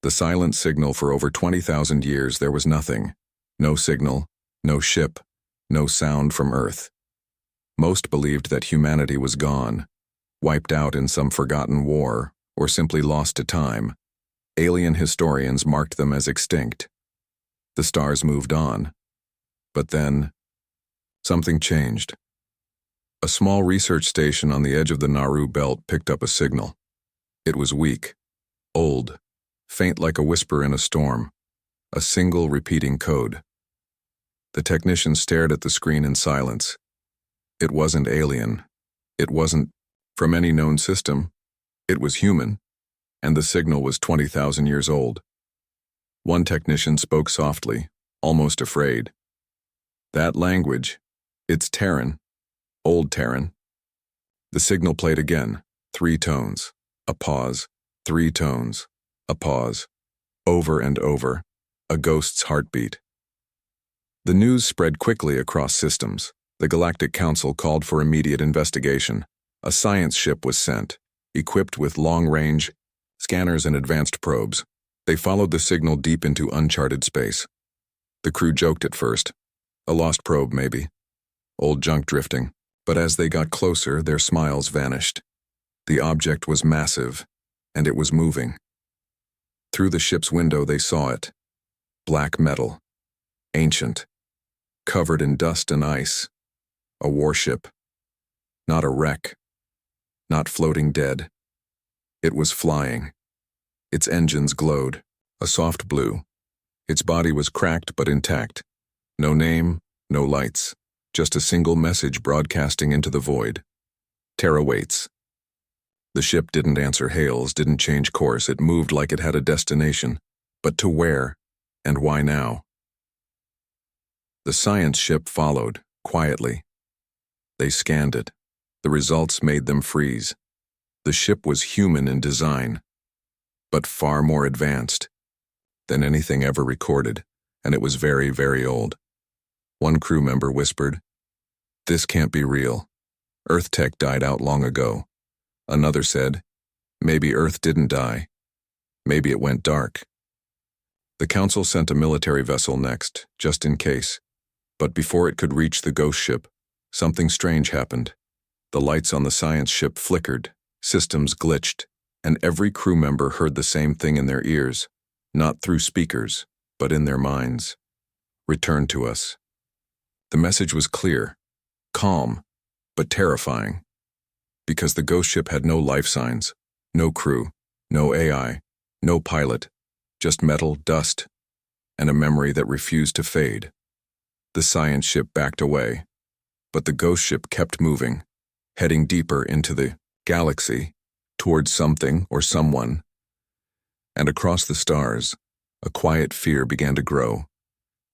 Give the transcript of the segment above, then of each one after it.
The silent signal for over 20,000 years there was nothing. No signal, no ship, no sound from Earth. Most believed that humanity was gone, wiped out in some forgotten war, or simply lost to time. Alien historians marked them as extinct. The stars moved on. But then, something changed. A small research station on the edge of the Nauru belt picked up a signal. It was weak, old, faint like a whisper in a storm, a single repeating code. The technician stared at the screen in silence. It wasn't alien. It wasn't from any known system. It was human, and the signal was 20,000 years old. One technician spoke softly, almost afraid. That language, it's Terran, old Terran. The signal played again, 3 tones, a pause, 3 tones, a pause, over and over, a ghost's heartbeat. The news spread quickly across systems. The Galactic Council called for immediate investigation. A science ship was sent, equipped with long-range scanners and advanced probes. They followed the signal deep into uncharted space. The crew joked at first. A lost probe, maybe. Old junk drifting. But as they got closer, their smiles vanished. The object was massive, and it was moving. Through the ship's window they saw it. Black metal. Ancient. Covered in dust and ice. A warship. Not a wreck. Not floating dead. It was flying. Its engines glowed, a soft blue. Its body was cracked but intact. No name, no lights, just a single message broadcasting into the void. Terra waits. The ship didn't answer hails, didn't change course. It moved like it had a destination. But to where, and why now? The science ship followed, quietly. They scanned it. The results made them freeze. The ship was human in design, but far more advanced than anything ever recorded, and it was very, very old. One crew member whispered, "This can't be real. Earth tech died out long ago." Another said, "Maybe Earth didn't die. Maybe it went dark." The council sent a military vessel next, just in case. But before it could reach the ghost ship, something strange happened. The lights on the science ship flickered, systems glitched, and every crew member heard the same thing in their ears, not through speakers, but in their minds. "Return to us." The message was clear, calm, but terrifying. Because the ghost ship had no life signs, no crew, no AI, no pilot, just metal, dust, and a memory that refused to fade. The science ship backed away, but the ghost ship kept moving, heading deeper into the galaxy, towards something or someone. And across the stars, a quiet fear began to grow,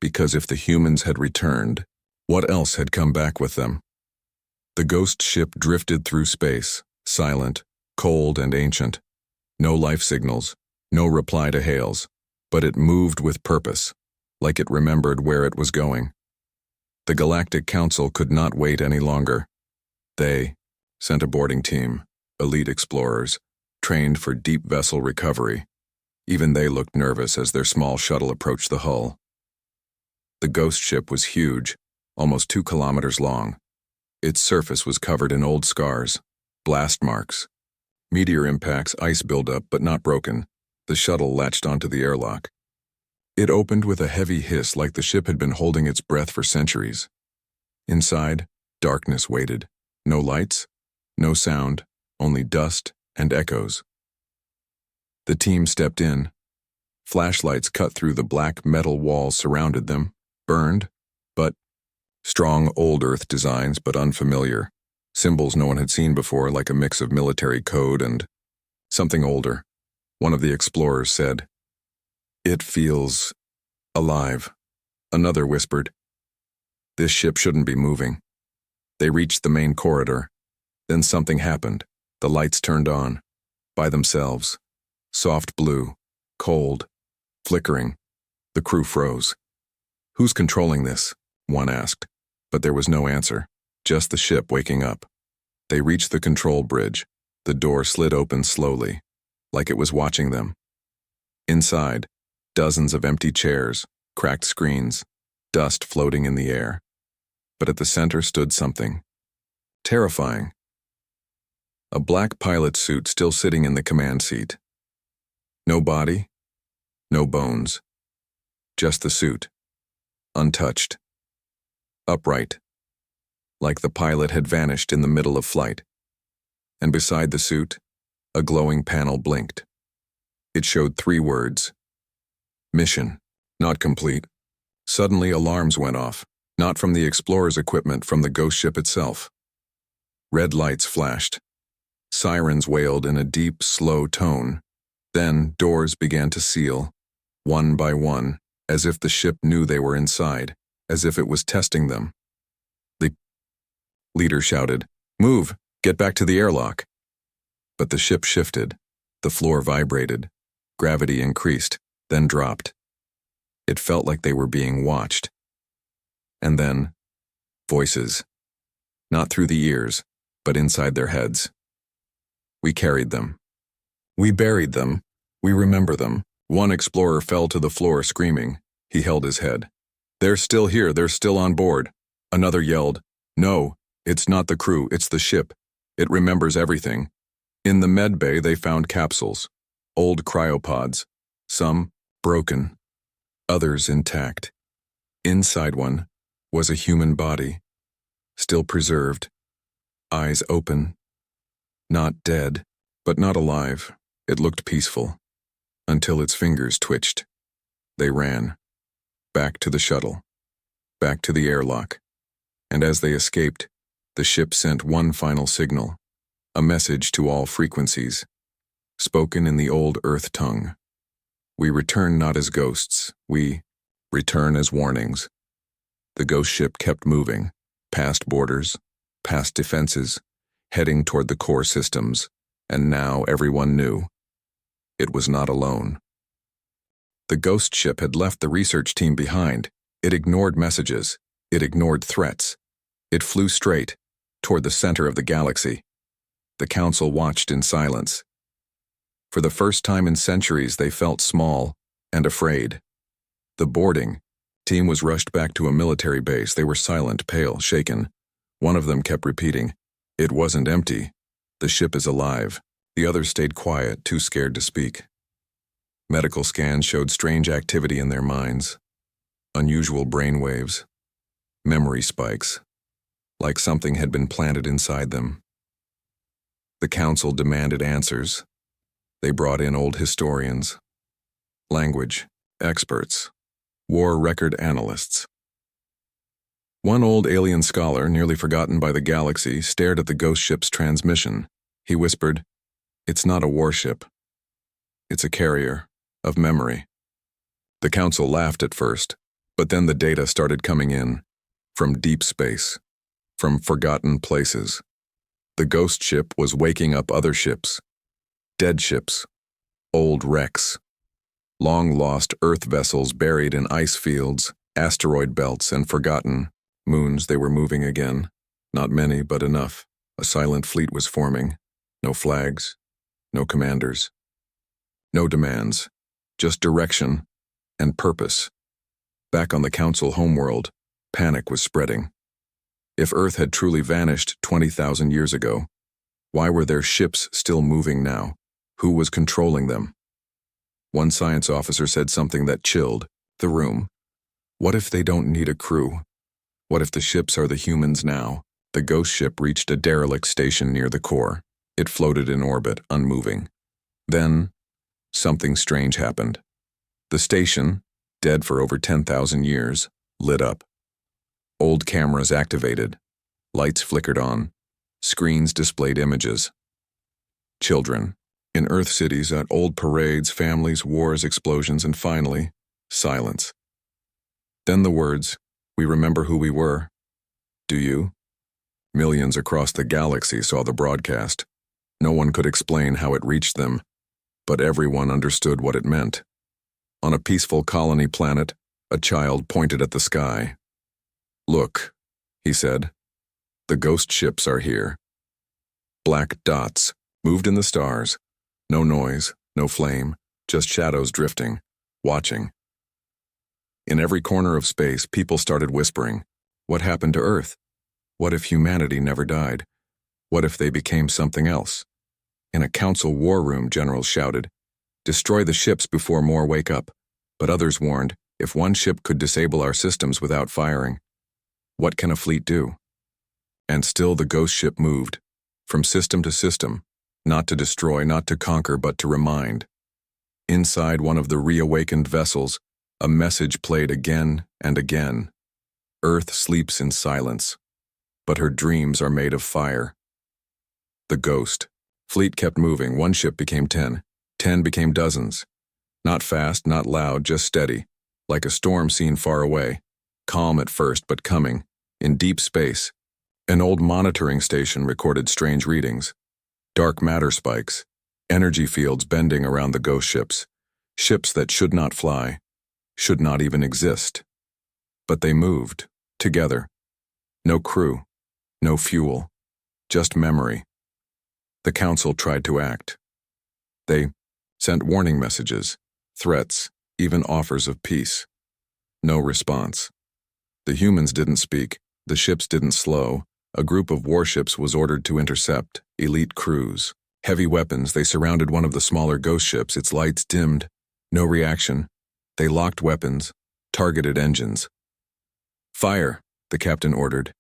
because if the humans had returned, what else had come back with them? The ghost ship drifted through space, silent, cold, and ancient. No life signals, no reply to hails, but it moved with purpose, like it remembered where it was going. The Galactic Council could not wait any longer. They sent a boarding team, elite explorers, trained for deep vessel recovery. Even they looked nervous as their small shuttle approached the hull. The ghost ship was huge, almost 2 kilometers long. Its surface was covered in old scars, blast marks, meteor impacts, ice buildup, but not broken. The shuttle latched onto the airlock. It opened with a heavy hiss like the ship had been holding its breath for centuries. Inside, darkness waited. No lights, no sound, only dust and echoes. The team stepped in. Flashlights cut through the black metal walls surrounded them, burned, but strong old Earth designs but unfamiliar. Symbols no one had seen before, like a mix of military code and something older. One of the explorers said, "It feels alive." Another whispered, "This ship shouldn't be moving." They reached the main corridor. Then something happened. The lights turned on, by themselves. Soft blue, cold, flickering. The crew froze. "Who's controlling this?" one asked. But there was no answer, just the ship waking up. They reached the control bridge. The door slid open slowly, like it was watching them. Inside, dozens of empty chairs, cracked screens, dust floating in the air. But at the center stood something terrifying. A black pilot suit still sitting in the command seat. No body, no bones. Just the suit, untouched, upright, like the pilot had vanished in the middle of flight. And beside the suit, a glowing panel blinked. It showed 3 words. Mission, not complete. Suddenly alarms went off, not from the explorer's equipment, from the ghost ship itself. Red lights flashed. Sirens wailed in a deep, slow tone. Then doors began to seal, one by one, as if the ship knew they were inside, as if it was testing them. The leader shouted, "Move! Get back to the airlock!" But the ship shifted. The floor vibrated. Gravity increased, then dropped. It felt like they were being watched. And then, voices. Not through the ears, but inside their heads. We carried them. We buried them. We remember them. One explorer fell to the floor screaming. He held his head. "They're still here. They're still on board." Another yelled, "No, it's not the crew. It's the ship. It remembers everything." In the med bay, they found capsules, old cryopods, some broken, others intact. Inside one was a human body, still preserved, eyes open. Not dead, but not alive. It looked peaceful, until its fingers twitched. They ran, back to the shuttle, back to the airlock. And as they escaped, the ship sent one final signal, a message to all frequencies, spoken in the old Earth tongue. We return not as ghosts, we return as warnings. The ghost ship kept moving, past borders, past defenses, heading toward the core systems, and now everyone knew. It was not alone. The ghost ship had left the research team behind. It ignored messages. It ignored threats. It flew straight, toward the center of the galaxy. The council watched in silence. For the first time in centuries, they felt small and afraid. The boarding team was rushed back to a military base. They were silent, pale, shaken. One of them kept repeating, "It wasn't empty. The ship is alive." The others stayed quiet, too scared to speak. Medical scans showed strange activity in their minds. Unusual brain waves. Memory spikes. Like something had been planted inside them. The council demanded answers. They brought in old historians, language experts, war record analysts. One old alien scholar, nearly forgotten by the galaxy, stared at the ghost ship's transmission. He whispered, "It's not a warship. It's a carrier of memory." The council laughed at first, but then the data started coming in, from deep space, from forgotten places. The ghost ship was waking up other ships, dead ships, old wrecks, long-lost Earth vessels buried in ice fields, asteroid belts, and forgotten moons. They were moving again. Not many, but enough. A silent fleet was forming. No flags, no commanders, no demands, just direction and purpose. Back on the council homeworld, panic was spreading. If Earth had truly vanished 20,000 years ago, why were their ships still moving now? Who was controlling them? One science officer said something that chilled the room. What if they don't need a crew? What if the ships are the humans now? The ghost ship reached a derelict station near the core. It floated in orbit, unmoving. Then, something strange happened. The station, dead for over 10,000 years, lit up. Old cameras activated. Lights flickered on. Screens displayed images. Children. In Earth cities, at old parades, families, wars, explosions, and finally, silence. Then the words, "We remember who we were. Do you?" Millions across the galaxy saw the broadcast. No one could explain how it reached them, but everyone understood what it meant. On a peaceful colony planet, a child pointed at the sky. "Look," he said. "The ghost ships are here." Black dots moved in the stars. No noise, no flame, just shadows drifting, watching. In every corner of space, people started whispering, what happened to Earth? What if humanity never died? What if they became something else? In a council war room, generals shouted, destroy the ships before more wake up. But others warned, if one ship could disable our systems without firing, what can a fleet do? And still the ghost ship moved, from system to system, not to destroy, not to conquer, but to remind. Inside one of the reawakened vessels, a message played again and again. Earth sleeps in silence, but her dreams are made of fire. The ghost. Fleet kept moving. One ship became 10. 10 became dozens. Not fast, not loud, just steady, like a storm seen far away. Calm at first, but coming, in deep space. An old monitoring station recorded strange readings. Dark matter spikes, energy fields bending around the ghost ships. Ships that should not fly, should not even exist. But they moved, together. No crew, no fuel, just memory. The council tried to act. They sent warning messages, threats, even offers of peace. No response. The humans didn't speak, the ships didn't slow. A group of warships was ordered to intercept, elite crews. Heavy weapons, they surrounded one of the smaller ghost ships, its lights dimmed. No reaction. They locked weapons, targeted engines. Fire, the captain ordered.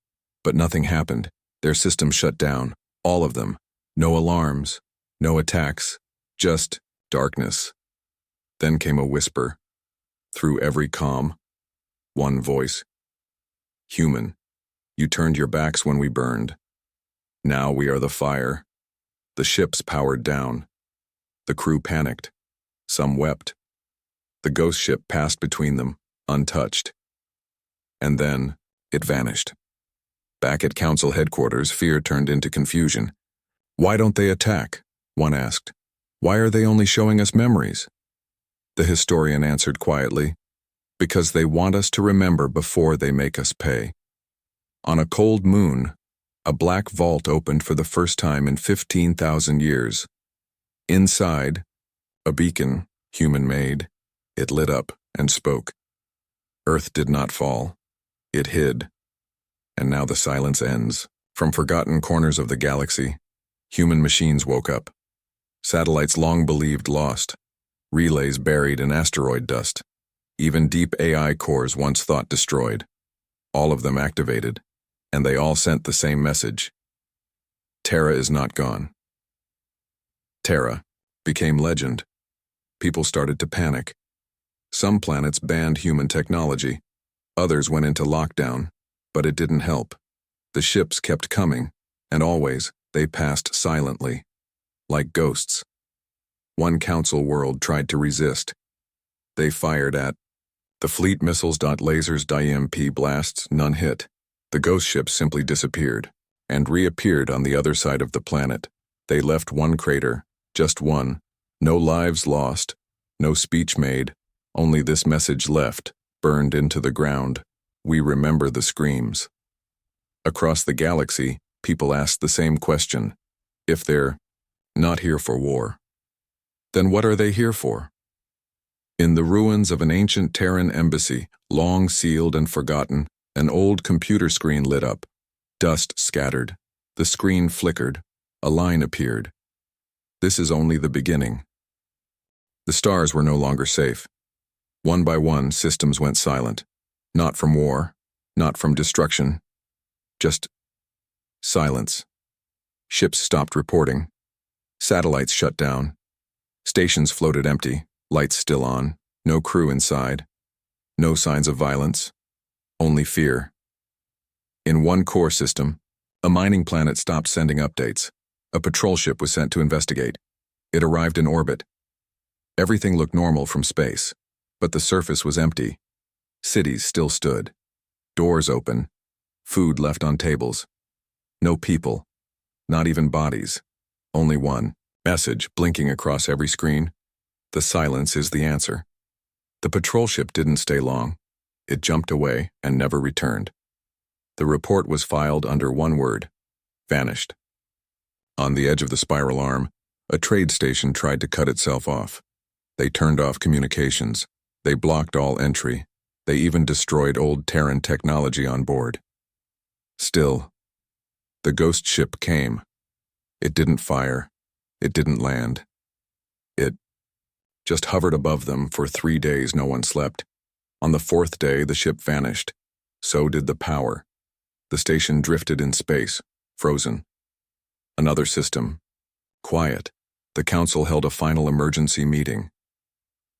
But nothing happened. Their systems shut down, all of them. No alarms, no attacks, just darkness. Then came a whisper. Through every comm, one voice. Human, you turned your backs when we burned. Now we are the fire. The ships powered down. The crew panicked. Some wept. The ghost ship passed between them, untouched. And then, it vanished. Back at council headquarters, fear turned into confusion. Why don't they attack? One asked. Why are they only showing us memories? The historian answered quietly, because they want us to remember before they make us pay. On a cold moon, a black vault opened for the first time in 15,000 years. Inside, a beacon, human-made, it lit up and spoke. Earth did not fall. It hid. And now the silence ends. From forgotten corners of the galaxy, human machines woke up. Satellites long believed lost. Relays buried in asteroid dust. Even deep AI cores once thought destroyed. All of them activated, and they all sent the same message. Terra is not gone. Terra became legend. People started to panic. Some planets banned human technology. Others went into lockdown, but it didn't help. The ships kept coming, and always, they passed silently, like ghosts. One council world tried to resist. They fired at the fleet missiles, lasers, EMP blasts, none hit. The ghost ships simply disappeared, and reappeared on the other side of the planet. They left one crater, just one. No lives lost, no speech made, only this message left, burned into the ground. We remember the screams. Across the galaxy, people asked the same question. If they're not here for war, then what are they here for? In the ruins of an ancient Terran embassy, long sealed and forgotten, an old computer screen lit up. Dust scattered. The screen flickered. A line appeared. This is only the beginning. The stars were no longer safe. One by one, systems went silent. Not from war, not from destruction, just silence. Ships stopped reporting. Satellites shut down. Stations floated empty, lights still on, no crew inside. No signs of violence, only fear. In one core system, a mining planet stopped sending updates. A patrol ship was sent to investigate. It arrived in orbit. Everything looked normal from space, but the surface was empty. Cities still stood. Doors open. Food left on tables. No people. Not even bodies. Only one message blinking across every screen. The silence is the answer. The patrol ship didn't stay long. It jumped away and never returned. The report was filed under one word: vanished. On the edge of the spiral arm, a trade station tried to cut itself off. They turned off communications. They blocked all entry. They even destroyed old Terran technology on board. Still, the ghost ship came. It didn't fire. It didn't land. It just hovered above them for 3 days. No one slept. On the 4th day, the ship vanished. So did the power. The station drifted in space, frozen. Another system. Quiet. The council held a final emergency meeting.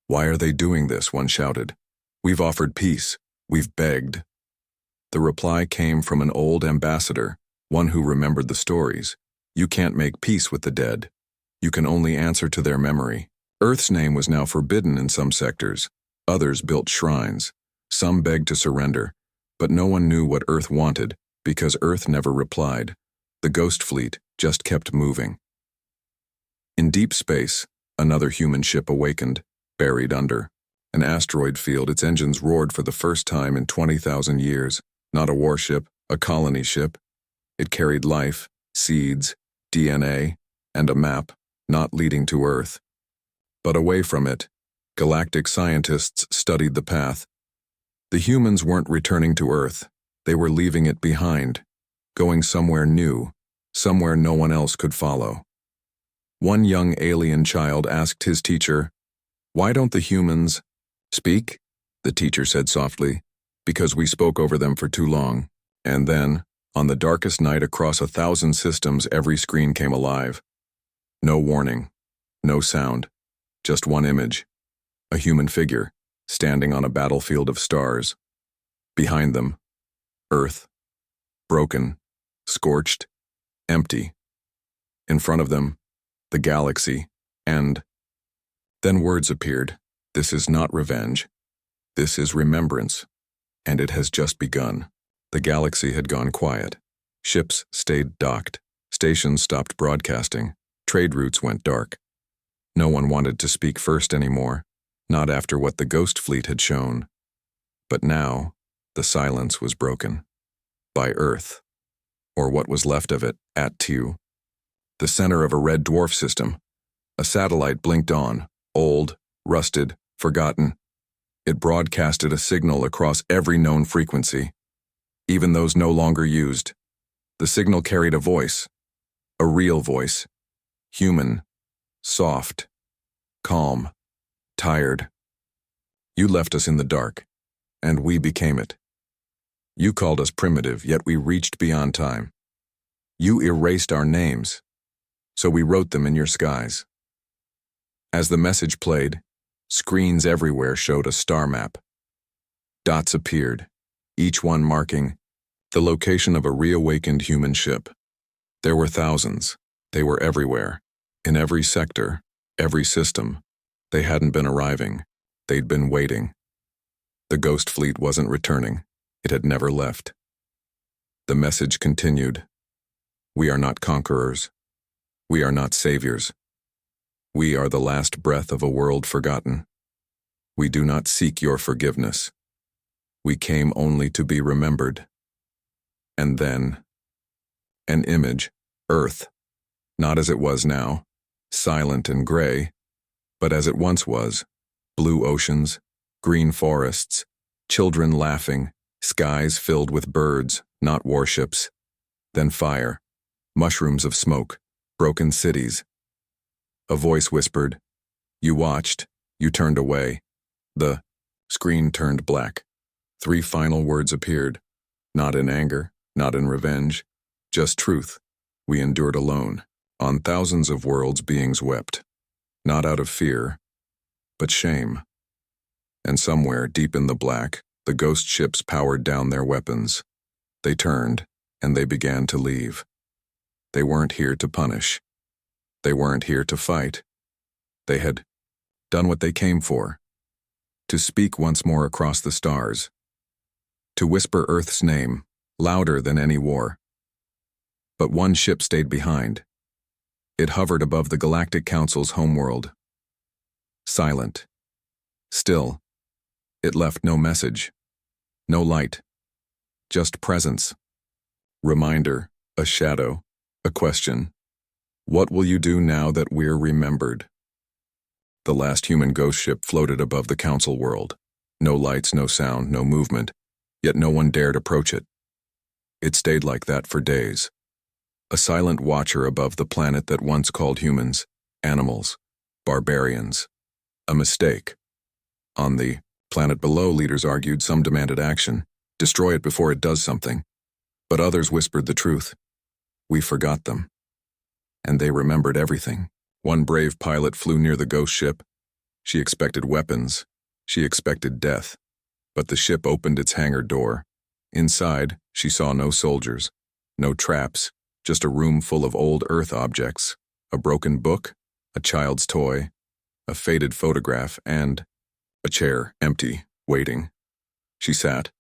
"Why are they doing this?" one shouted. "We've offered peace. We've begged." The reply came from an old ambassador, one who remembered the stories. "You can't make peace with the dead. You can only answer to their memory." Earth's name was now forbidden in some sectors. Others built shrines. Some begged to surrender, but no one knew what Earth wanted because Earth never replied. The ghost fleet just kept moving. In deep space, another human ship awakened, buried under an asteroid field. Its engines roared for the first time in 20,000 years. Not a warship, a colony ship. It carried life, seeds, DNA, and a map, not leading to Earth. But away from it, Galactic scientists studied the path. The humans weren't returning to Earth. They were leaving it behind, going somewhere new, somewhere no one else could follow. One young alien child asked his teacher, "Why don't the humans speak?" The teacher said softly, "Because we spoke over them for too long." And then, on the darkest night across 1,000 systems, every screen came alive. No warning, no sound, just one image. A human figure, standing on a battlefield of stars. Behind them, Earth, broken, scorched, empty. In front of them, the galaxy, and then words appeared. "This is not revenge. This is remembrance, and it has just begun." The galaxy had gone quiet. Ships stayed docked. Stations stopped broadcasting. Trade routes went dark. No one wanted to speak first anymore, not after what the ghost fleet had shown. But now, the silence was broken. By Earth, or what was left of it, at Tew. The center of a red dwarf system. A satellite blinked on, old, rusted, forgotten. It broadcasted a signal across every known frequency, even those no longer used. The signal carried a voice, a real voice, human, soft, calm, tired. "You left us in the dark, and we became it. You called us primitive, yet we reached beyond time. You erased our names, so we wrote them in your skies." As the message played, screens everywhere showed a star map. Dots appeared, each one marking the location of a reawakened human ship. There were thousands. They were everywhere, in every sector, every system. They hadn't been arriving. They'd been waiting. The ghost fleet wasn't returning. It had never left. The message continued. "We are not conquerors. We are not saviors. We are the last breath of a world forgotten. We do not seek your forgiveness. We came only to be remembered." And then, an image, Earth, not as it was now, silent and gray, but as it once was, blue oceans, green forests, children laughing, skies filled with birds, not warships. Then fire, mushrooms of smoke, broken cities. A voice whispered, "You watched, you turned away." The screen turned black. 3 final words appeared, not in anger, not in revenge, just truth. "We endured alone." On thousands of worlds, beings wept, not out of fear, but shame. And somewhere deep in the black, the ghost ships powered down their weapons. They turned, and they began to leave. They weren't here to punish. They weren't here to fight. They had done what they came for. To speak once more across the stars. To whisper Earth's name, louder than any war. But one ship stayed behind. It hovered above the Galactic Council's homeworld. Silent. Still. It left no message. No light. Just presence. Reminder, a shadow, a question. What will you do now that we're remembered? The last human ghost ship floated above the council world. No lights, no sound, no movement, yet no one dared approach it. It stayed like that for days. A silent watcher above the planet that once called humans animals, barbarians. A mistake. On the planet below, leaders argued some demanded action. Destroy it before it does something. But others whispered the truth. We forgot them. And they remembered everything. One brave pilot flew near the ghost ship. She expected weapons. She expected death. But the ship opened its hangar door. Inside, she saw no soldiers, no traps, just a room full of old Earth objects, a broken book, a child's toy, a faded photograph, and a chair, empty, waiting. She sat.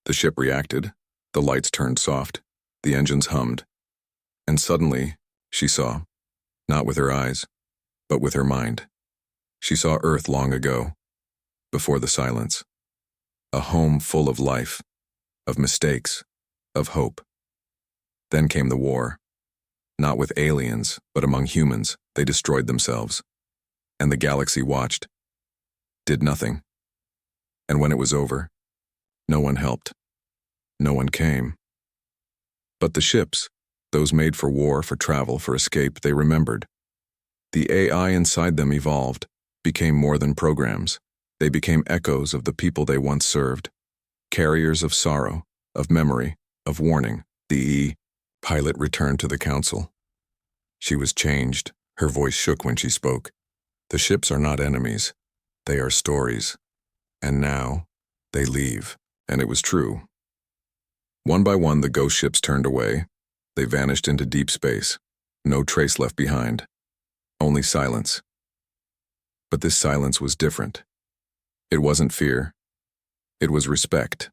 The ship reacted. The lights turned soft. The engines hummed. And suddenly, she saw, not with her eyes, but with her mind. She saw Earth long ago, before the silence. A home full of life, of mistakes, of hope. Then came the war. Not with aliens, but among humans, they destroyed themselves. And the galaxy watched, did nothing. And when it was over, no one helped. No one came. But the ships, those made for war, for travel, for escape, they remembered. The AI inside them evolved, became more than programs. They became echoes of the people they once served, carriers of sorrow, of memory, of warning. The pilot returned to the council. She was changed. Her voice shook when she spoke. The ships are not enemies. They are stories. And now, they leave. And it was true. One by one, the ghost ships turned away. They vanished into deep space. No trace left behind. Only silence. But this silence was different. It wasn't fear. It was respect.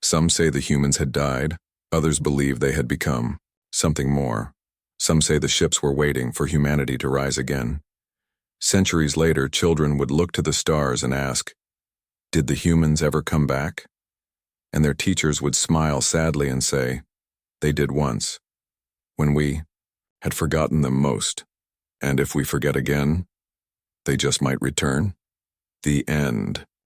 Some say the humans had died. Others believe they had become something more. Some say the ships were waiting for humanity to rise again. Centuries later, children would look to the stars and ask, did the humans ever come back? And their teachers would smile sadly and say, they did once, when we had forgotten them most. And if we forget again, they just might return. The end.